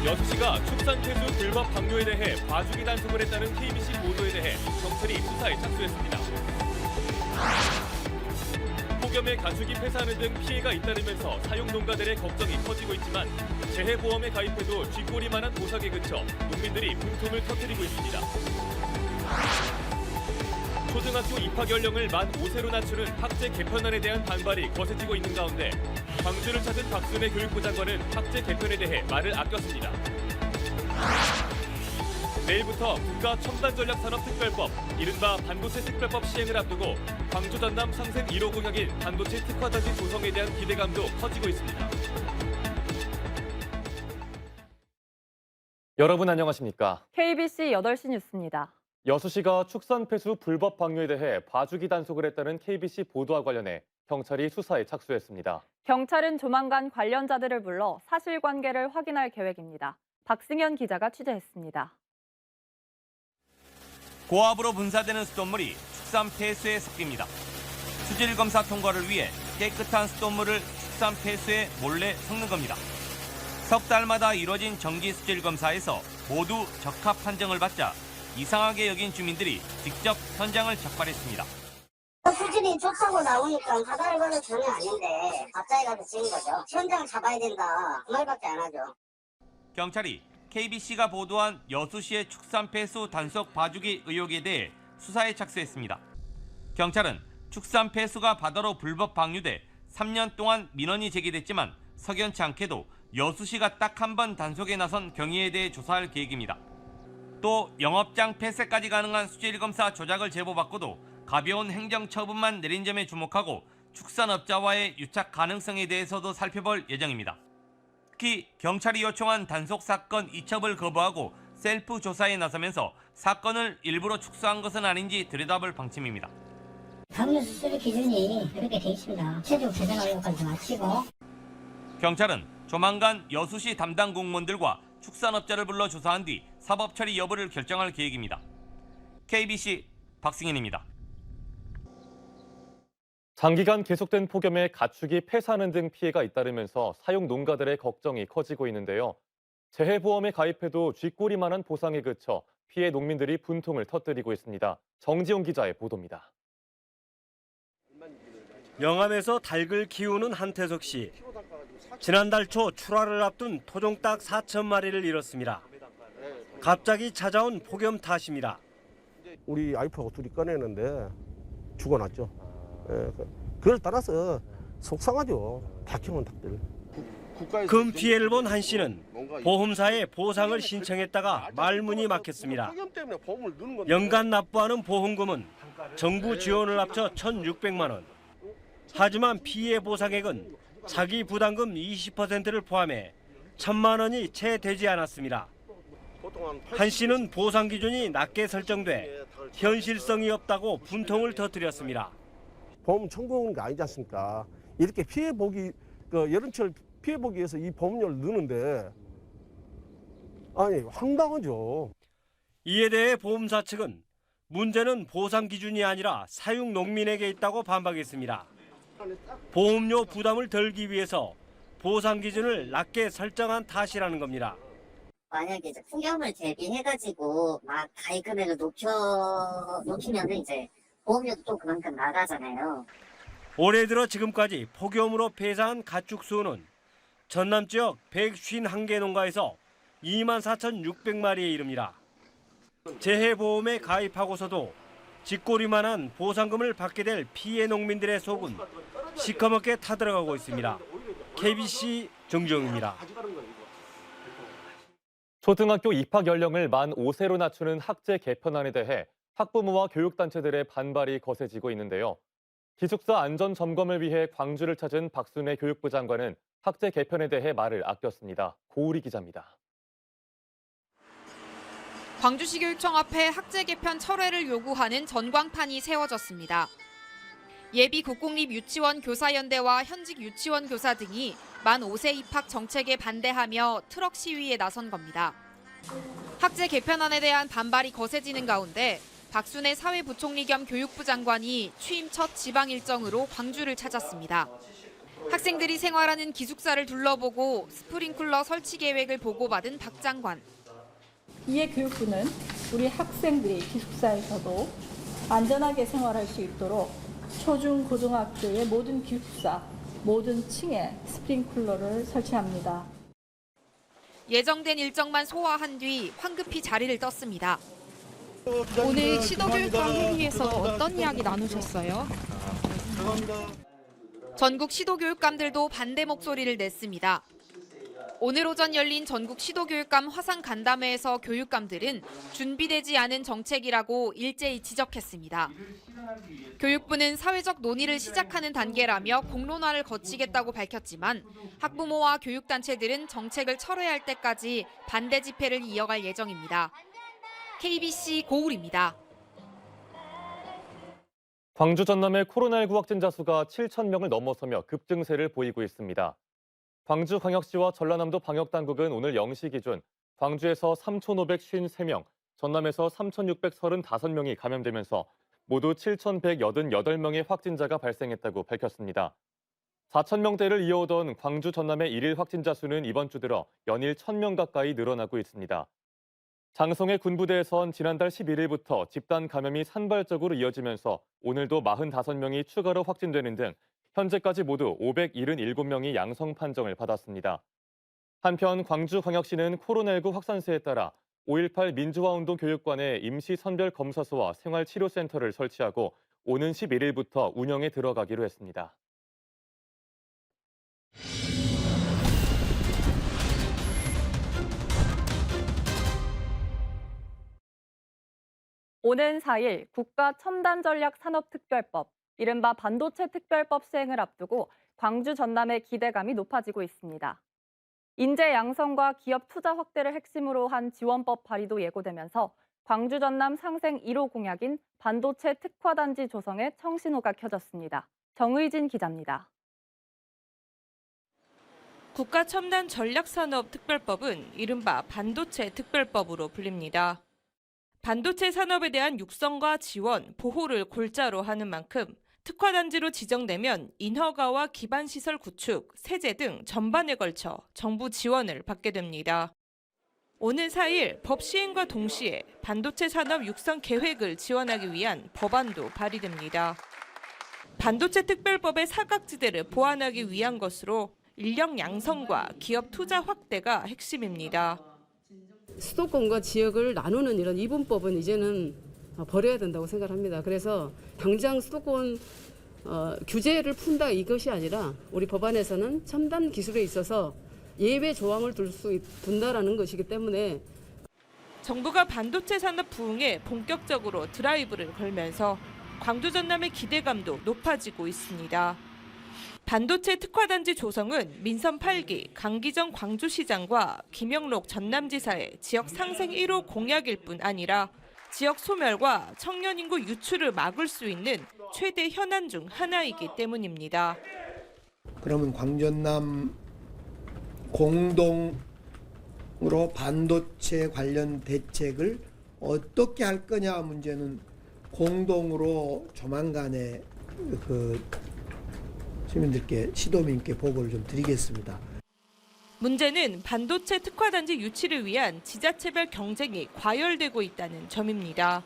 여수시가 축산폐수 불법 방류에 대해 봐주기 단속을 했다는 KBC 보도에 대해 경찰이 수사에 착수했습니다. 폭염에 가축이 폐사하는 등 피해가 잇따르면서 사육 농가들의 걱정이 커지고 있지만 재해보험에 가입해도 쥐꼬리만한 보상에 그쳐 농민들이 분통을 터뜨리고 있습니다. 초등학교 입학 연령을 만 5세로 낮추는 학제 개편안에 대한 반발이 거세지고 있는 가운데 광주를 찾은 박순애 교육부 장관은 학제 개편에 대해 말을 아꼈습니다. 내일부터 국가첨단전략산업특별법, 이른바 반도체 특별법 시행을 앞두고 광주 전남 상생 1호 구역인 반도체 특화단지 조성에 대한 기대감도 커지고 있습니다. 여러분 안녕하십니까? KBC 8시 뉴스입니다. 여수시가 축산폐수 불법 방류에 대해 봐주기 단속을 했다는 KBC 보도와 관련해 경찰이 수사에 착수했습니다. 경찰은 조만간 관련자들을 불러 사실관계를 확인할 계획입니다. 박승현 기자가 취재했습니다. 고압으로 분사되는 수돗물이 축산 폐수에 섞입니다. 수질 검사 통과를 위해 깨끗한 수돗물을 축산 폐수에 몰래 섞는 겁니다. 석 달마다 이뤄진 정기 수질 검사에서 모두 적합 판정을 받자 이상하게 여긴 주민들이 직접 현장을 적발했습니다. 수질이 좋다고 나오니까 하다를 거는 전혀 아닌데 갑자기 가서 찍은 거죠. 현장 잡아야 된다 그 말밖에 안 하죠. 경찰이 KBC가 보도한 여수시의 축산폐수 단속 봐주기 의혹에 대해 수사에 착수했습니다. 경찰은 축산폐수가 바다로 불법 방류돼 3년 동안 민원이 제기됐지만 석연치 않게도 여수시가 딱 한 번 단속에 나선 경위에 대해 조사할 계획입니다. 또 영업장 폐쇄까지 가능한 수질검사 조작을 제보받고도 가벼운 행정처분만 내린 점에 주목하고 축산업자와의 유착 가능성에 대해서도 살펴볼 예정입니다. 특히 경찰이 요청한 단속 사건 이첩을 거부하고 셀프 조사에 나서면서 사건을 일부러 축소한 것은 아닌지 들여다볼 방침입니다. 방류 수술 기준이 그렇게 돼 있습니다. 최종 재정 완료까지 마치고. 경찰은 조만간 여수시 담당 공무원들과 축산업자를 불러 조사한 뒤 사법 처리 여부를 결정할 계획입니다. KBC 박승현입니다. 장기간 계속된 폭염에 가축이 폐사하는 등 피해가 잇따르면서 사육 농가들의 걱정이 커지고 있는데요. 재해보험에 가입해도 쥐꼬리만한 보상에 그쳐 피해 농민들이 분통을 터뜨리고 있습니다. 정지용 기자의 보도입니다. 영암에서 닭을 키우는 한태석 씨. 지난달 초 출하를 앞둔 토종닭 4천 마리를 잃었습니다. 갑자기 찾아온 폭염 탓입니다. 우리 와이프하고 둘이 꺼내는데 죽어났죠. 그걸 따라서 속상하죠. 다 키우는 닭들. 큰 피해를 본 한 씨는 보험사에 보상을 신청했다가 말문이 막혔습니다. 연간 납부하는 보험금은 정부 지원을 합쳐 1,600만 원. 하지만 피해 보상액은 자기 부담금 20%를 포함해 1,000만 원이 채 되지 않았습니다. 한 씨는 보상 기준이 낮게 설정돼 현실성이 없다고 분통을 터뜨렸습니다. 보험 청구하는 게 아니지 않습니까? 이렇게 피해보기, 여름철 피해보기 위해서 이 보험료를 넣는데 아니 황당하죠. 이에 대해 보험사 측은 문제는 보상 기준이 아니라 사육 농민에게 있다고 반박했습니다. 보험료 부담을 덜기 위해서 보상 기준을 낮게 설정한 탓이라는 겁니다. 만약에 이제 폭염을 대비해가지고 막 가입 금액을 높이면 이제 보험료도 또 그만큼 나가잖아요. 올해 들어 지금까지 폭염으로 폐사한 가축 수는 전남 지역 151개 농가에서 24,600마리에 이릅니다. 재해보험에 가입하고서도 쥐꼬리만한 보상금을 받게 될 피해 농민들의 속은 시커멓게 타들어가고 있습니다. KBC 정지용입니다. 초등학교 입학 연령을 만 5세로 낮추는 학제 개편안에 대해 학부모와 교육단체들의 반발이 거세지고 있는데요. 기숙사 안전 점검을 위해 광주를 찾은 박순애 교육부 장관은 학제 개편에 대해 말을 아꼈습니다. 고우리 기자입니다. 광주시 교육청 앞에 학제 개편 철회를 요구하는 전광판이 세워졌습니다. 예비 국공립 유치원 교사연대와 현직 유치원 교사 등이 만 5세 입학 정책에 반대하며 트럭 시위에 나선 겁니다. 학제 개편안에 대한 반발이 거세지는 가운데 박순애 사회부총리 겸 교육부 장관이 취임 첫 지방 일정으로 광주를 찾았습니다. 학생들이 생활하는 기숙사를 둘러보고 스프링클러 설치 계획을 보고받은 박 장관. 이에 교육부는 우리 학생들이 기숙사에서도 안전하게 생활할 수 있도록 초중 고등학교의 모든 기숙사, 모든 층에 스프링클러를 설치합니다. 예정된 일정만 소화한 뒤 황급히 자리를 떴습니다. 오늘 시도교육감 회의에서 어떤 이야기 나누셨어요? 전국 시도교육감들도 반대 목소리를 냈습니다. 오늘 오전 열린 전국 시도교육감 화상 간담회에서 교육감들은 준비되지 않은 정책이라고 일제히 지적했습니다. 교육부는 사회적 논의를 시작하는 단계라며 공론화를 거치겠다고 밝혔지만 학부모와 교육단체들은 정책을 철회할 때까지 반대 집회를 이어갈 예정입니다. KBC 고울입니다. 광주 전남의 코로나19 확진자 수가 7,000명을 넘어서며 급증세를 보이고 있습니다. 광주광역시와 전라남도 방역당국은 오늘 0시 기준 광주에서 3,553명, 전남에서 3,635명이 감염되면서 모두 7,188명의 확진자가 발생했다고 밝혔습니다. 4,000명대를 이어오던 광주 전남의 일일 확진자 수는 이번 주 들어 연일 1,000명 가까이 늘어나고 있습니다. 장성의 군부대에선 지난달 11일부터 집단 감염이 산발적으로 이어지면서 오늘도 45명이 추가로 확진되는 등 현재까지 모두 577명이 양성 판정을 받았습니다. 한편 광주광역시는 코로나19 확산세에 따라 5.18 민주화운동 교육관에 임시 선별 검사소와 생활치료센터를 설치하고 오는 11일부터 운영에 들어가기로 했습니다. 오는 4일 국가첨단전략산업특별법, 이른바 반도체 특별법 시행을 앞두고 광주 전남의 기대감이 높아지고 있습니다. 인재 양성과 기업 투자 확대를 핵심으로 한 지원법 발의도 예고되면서 광주 전남 상생 1호 공약인 반도체 특화단지 조성에 청신호가 켜졌습니다. 정의진 기자입니다. 국가첨단전략산업특별법은 이른바 반도체 특별법으로 불립니다. 반도체 산업에 대한 육성과 지원, 보호를 골자로 하는 만큼 특화단지로 지정되면 인허가와 기반시설 구축, 세제 등 전반에 걸쳐 정부 지원을 받게 됩니다. 오는 4일 법 시행과 동시에 반도체 산업 육성 계획을 지원하기 위한 법안도 발의됩니다. 반도체 특별법의 사각지대를 보완하기 위한 것으로 인력 양성과 기업 투자 확대가 핵심입니다. 수도권과 지역을 나누는 이런 이분법은 이제는 버려야 된다고 생각합니다. 그래서 당장 수도권 규제를 푼다 이것이 아니라 우리 법안에서는 첨단 기술에 있어서 예외 조항을 둔다라는 것이기 때문에 정부가 반도체 산업 부흥에 본격적으로 드라이브를 걸면서 광주 전남의 기대감도 높아지고 있습니다. 반도체 특화단지 조성은 민선 8기 강기정 광주시장과 김영록 전남지사의 지역 상생 1호 공약일 뿐 아니라 지역 소멸과 청년 인구 유출을 막을 수 있는 최대 현안 중 하나이기 때문입니다. 그러면 광전남 공동으로 반도체 관련 대책을 어떻게 할 거냐 문제는 공동으로 조만간에 시민들께 시도민께 보고를 좀 드리겠습니다. 문제는 반도체 특화단지 유치를 위한 지자체별 경쟁이 과열되고 있다는 점입니다.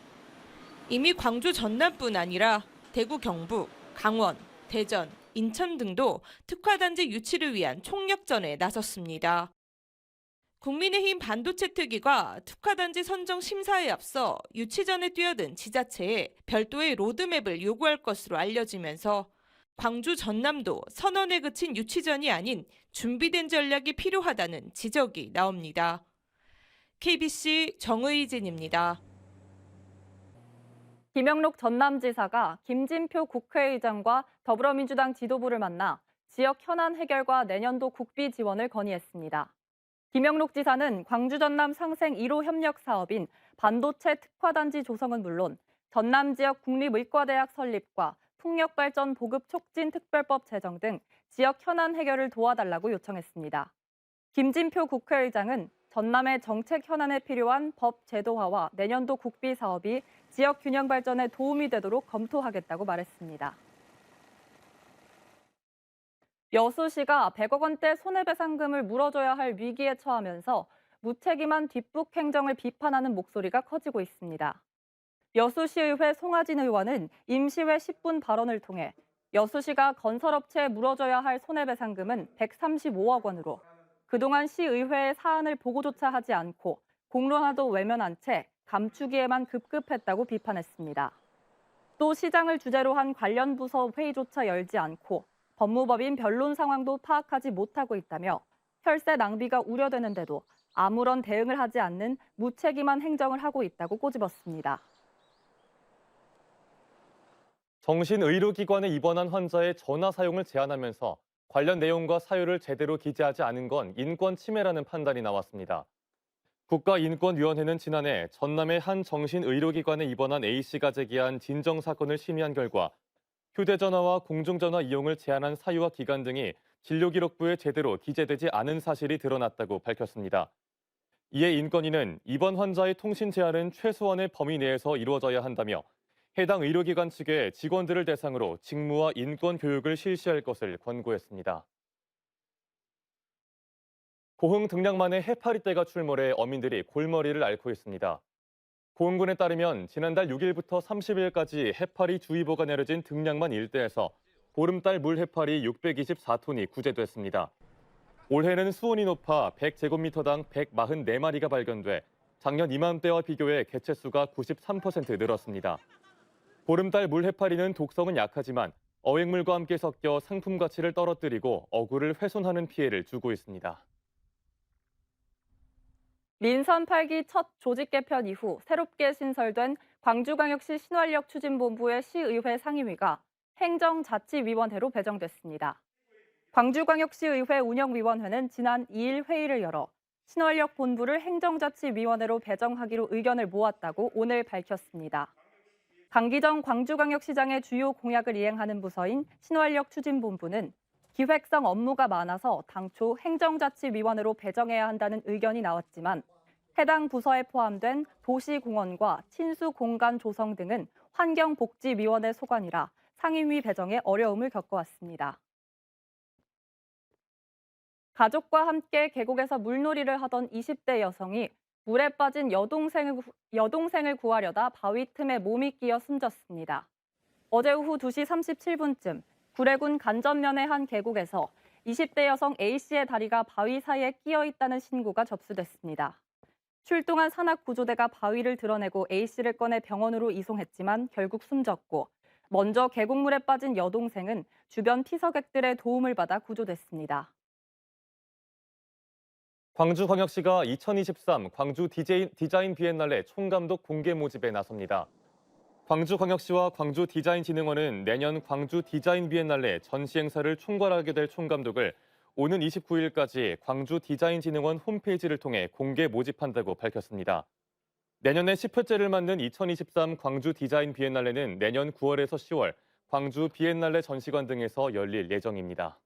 이미 광주 전남뿐 아니라 대구 경북, 강원, 대전, 인천 등도 특화단지 유치를 위한 총력전에 나섰습니다. 국민의힘 반도체 특위가 특화단지 선정 심사에 앞서 유치 전에 뛰어든 지자체에 별도의 로드맵을 요구할 것으로 알려지면서 광주 전남도 선언에 그친 유치전이 아닌 준비된 전략이 필요하다는 지적이 나옵니다. KBC 정의진입니다. 김영록 전남지사가 김진표 국회의장과 더불어민주당 지도부를 만나 지역 현안 해결과 내년도 국비 지원을 건의했습니다. 김영록 지사는 광주 전남 상생 1호 협력 사업인 반도체 특화단지 조성은 물론 전남 지역 국립의과대학 설립과 풍력발전 보급 촉진 특별법 제정 등 지역 현안 해결을 도와달라고 요청했습니다. 김진표 국회의장은 전남의 정책 현안에 필요한 법 제도화와 내년도 국비 사업이 지역 균형 발전에 도움이 되도록 검토하겠다고 말했습니다. 여수시가 100억 원대 손해배상금을 물어줘야 할 위기에 처하면서 무책임한 뒷북 행정을 비판하는 목소리가 커지고 있습니다. 여수시의회 송하진 의원은 임시회 10분 발언을 통해 여수시가 건설업체에 물어줘야 할 손해배상금은 135억 원으로 그동안 시의회의 사안을 보고조차 하지 않고 공론화도 외면한 채 감추기에만 급급했다고 비판했습니다. 또 시장을 주제로 한 관련 부서 회의조차 열지 않고 법무법인 변론 상황도 파악하지 못하고 있다며 혈세 낭비가 우려되는데도 아무런 대응을 하지 않는 무책임한 행정을 하고 있다고 꼬집었습니다. 정신의료기관에 입원한 환자의 전화 사용을 제한하면서 관련 내용과 사유를 제대로 기재하지 않은 건 인권 침해라는 판단이 나왔습니다. 국가인권위원회는 지난해 전남의 한 정신의료기관에 입원한 A씨가 제기한 진정사건을 심의한 결과 휴대전화와 공중전화 이용을 제한한 사유와 기간 등이 진료기록부에 제대로 기재되지 않은 사실이 드러났다고 밝혔습니다. 이에 인권위는 이번 환자의 통신 제한은 최소한의 범위 내에서 이루어져야 한다며 해당 의료기관 측에 직원들을 대상으로 직무와 인권 교육을 실시할 것을 권고했습니다. 고흥 등량만에 해파리떼가 출몰해 어민들이 골머리를 앓고 있습니다. 고흥군에 따르면 지난달 6일부터 30일까지 해파리 주의보가 내려진 등량만 일대에서 보름달 물해파리 624톤이 구제됐습니다. 올해는 수온이 높아 100제곱미터당 144마리가 발견돼 작년 이맘때와 비교해 개체수가 93% 늘었습니다. 보름달 물해파리는 독성은 약하지만 어획물과 함께 섞여 상품 가치를 떨어뜨리고 어구를 훼손하는 피해를 주고 있습니다. 민선 8기 첫 조직 개편 이후 새롭게 신설된 광주광역시 신활력 추진본부의 시의회 상임위가 행정자치위원회로 배정됐습니다. 광주광역시의회 운영위원회는 지난 2일 회의를 열어 신활력 본부를 행정자치위원회로 배정하기로 의견을 모았다고 오늘 밝혔습니다. 강기정 광주광역시장의 주요 공약을 이행하는 부서인 신활력 추진본부는 기획성 업무가 많아서 당초 행정자치위원회로 배정해야 한다는 의견이 나왔지만 해당 부서에 포함된 도시공원과 친수공간 조성 등은 환경복지위원회 소관이라 상임위 배정에 어려움을 겪어왔습니다. 가족과 함께 계곡에서 물놀이를 하던 20대 여성이 물에 빠진 여동생을 구하려다 바위 틈에 몸이 끼어 숨졌습니다. 어제 오후 2시 37분쯤 구례군 간전면의 한 계곡에서 20대 여성 A씨의 다리가 바위 사이에 끼어 있다는 신고가 접수됐습니다. 출동한 산악구조대가 바위를 드러내고 A씨를 꺼내 병원으로 이송했지만 결국 숨졌고 먼저 계곡물에 빠진 여동생은 주변 피서객들의 도움을 받아 구조됐습니다. 광주광역시가 2023 광주 디자인 비엔날레 총감독 공개 모집에 나섭니다. 광주광역시와 광주디자인진흥원은 내년 광주 디자인 비엔날레 전시 행사를 총괄하게 될 총감독을 오는 29일까지 광주디자인진흥원 홈페이지를 통해 공개 모집한다고 밝혔습니다. 내년에 10회째를 맞는 2023 광주 디자인 비엔날레는 내년 9월에서 10월 광주 비엔날레 전시관 등에서 열릴 예정입니다.